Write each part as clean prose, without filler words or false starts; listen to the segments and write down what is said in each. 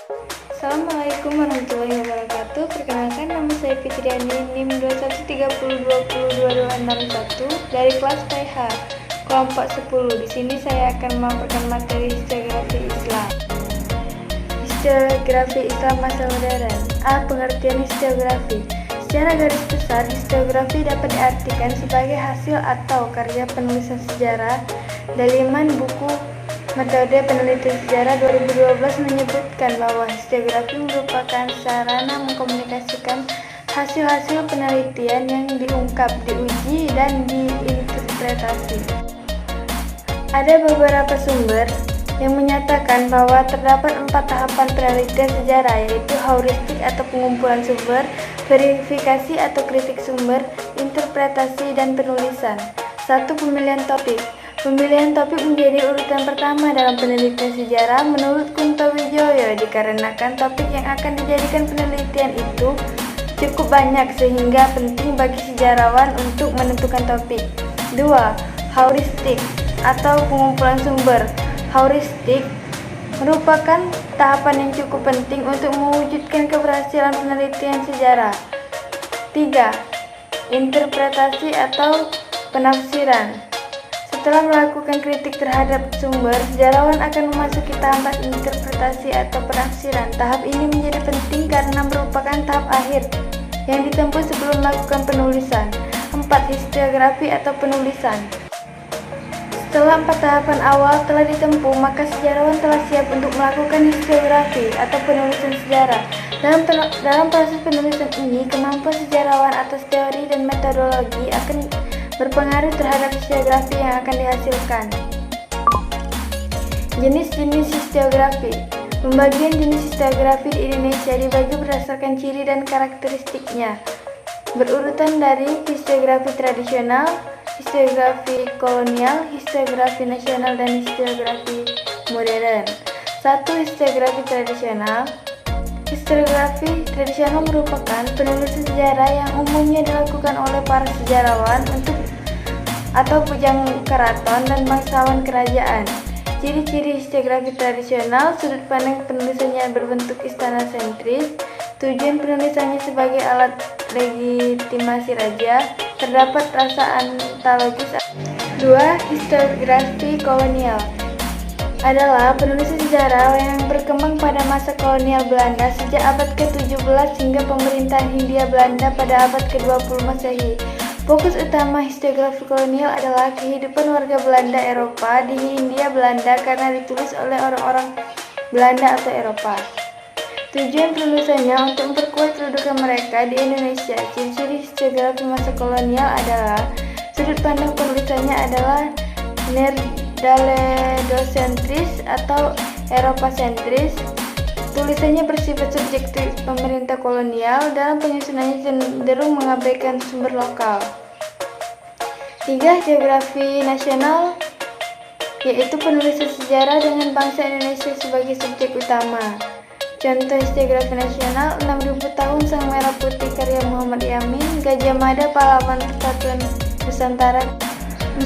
Assalamualaikum warahmatullahi wabarakatuh. Perkenalkan, nama saya Fitriani, NIM 2130222261 dari kelas PH kelompok 10. Di sini saya akan memaparkan materi historiografi Islam. Historiografi Islam masa modern. A. Pengertian historiografi. Secara garis besar, historiografi dapat diartikan sebagai hasil atau karya penulisan sejarah. Daliman buku Metode Penelitian Sejarah 2012 menyebutkan bahwa historiografi merupakan sarana mengkomunikasikan hasil-hasil penelitian yang diungkap, diuji, dan diinterpretasi. Ada beberapa sumber yang menyatakan bahwa terdapat 4 tahapan penelitian sejarah, yaitu heuristik atau pengumpulan sumber, verifikasi atau kritik sumber, interpretasi, dan penulisan. 1. Pemilihan topik. Pemilihan topik menjadi urutan pertama dalam penelitian sejarah menurut Kunto Wijoyo dikarenakan topik yang akan dijadikan penelitian itu cukup banyak sehingga penting bagi sejarawan untuk menentukan topik. 2. Heuristik atau pengumpulan sumber. Heuristik merupakan tahapan yang cukup penting untuk mewujudkan keberhasilan penelitian sejarah. 3. Interpretasi atau penafsiran. Setelah melakukan kritik terhadap sumber, sejarawan akan memasuki tahap interpretasi atau penafsiran. Tahap ini menjadi penting karena merupakan tahap akhir yang ditempuh sebelum melakukan penulisan. 4. Historiografi atau penulisan. Setelah 4 tahapan awal telah ditempuh, maka sejarawan telah siap untuk melakukan historiografi atau penulisan sejarah. Dalam proses penulisan ini, kemampuan sejarawan atas teori dan metodologi akan berpengaruh terhadap historiografi yang akan dihasilkan. Jenis-jenis historiografi. Pembagian jenis historiografi di Indonesia dibagi berdasarkan ciri dan karakteristiknya, berurutan dari historiografi tradisional, historiografi kolonial, historiografi nasional, dan historiografi modern. 1. Historiografi tradisional. Historiografi tradisional merupakan penulisan sejarah yang umumnya dilakukan oleh para sejarawan atau pujang keraton dan bangsawan kerajaan. Ciri-ciri historiografi tradisional: sudut pandang penulisannya berbentuk istana sentris, tujuan penulisannya sebagai alat legitimasi raja, terdapat rasa antologis. 2. Historiografi kolonial adalah penulisan sejarah yang berkembang pada masa kolonial Belanda sejak abad ke-17 hingga pemerintahan Hindia Belanda pada abad ke-20 Masehi. Fokus utama historiografi kolonial adalah kehidupan warga Belanda Eropa di Hindia Belanda karena ditulis oleh orang-orang Belanda atau Eropa. Tujuan penulisannya untuk memperkuat kedudukan mereka di Indonesia. Ciri-ciri historiografi masa kolonial adalah sudut pandang penulisannya adalah neerdaledocentris atau Eropa-sentris. Tulisannya bersifat subjektif pemerintah kolonial, dalam penyusunannya cenderung mengabaikan sumber lokal. 3. Geografi nasional, yaitu penulisan sejarah dengan bangsa Indonesia sebagai subjek utama. Contoh historiografi nasional: 6000 tahun Sang Merah Putih karya Muhammad Yamin, Gajah Mada pahlawan Persatuan Nusantara.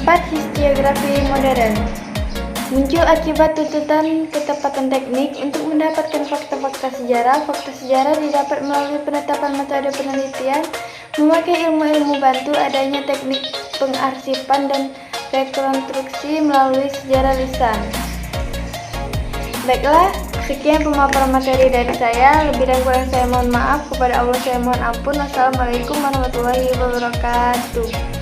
4. Historiografi modern muncul akibat tuntutan ketepatan teknik untuk mendapatkan fakta-fakta sejarah. Fakta sejarah didapat melalui penetapan metode penelitian, memakai ilmu-ilmu bantu, adanya teknik pengarsipan, dan rekonstruksi melalui sejarah lisan. Baiklah, sekian pemaparan materi dari saya. Lebih dan kurang saya mohon maaf. Kepada Allah saya mohon ampun. Wassalamualaikum warahmatullahi wabarakatuh.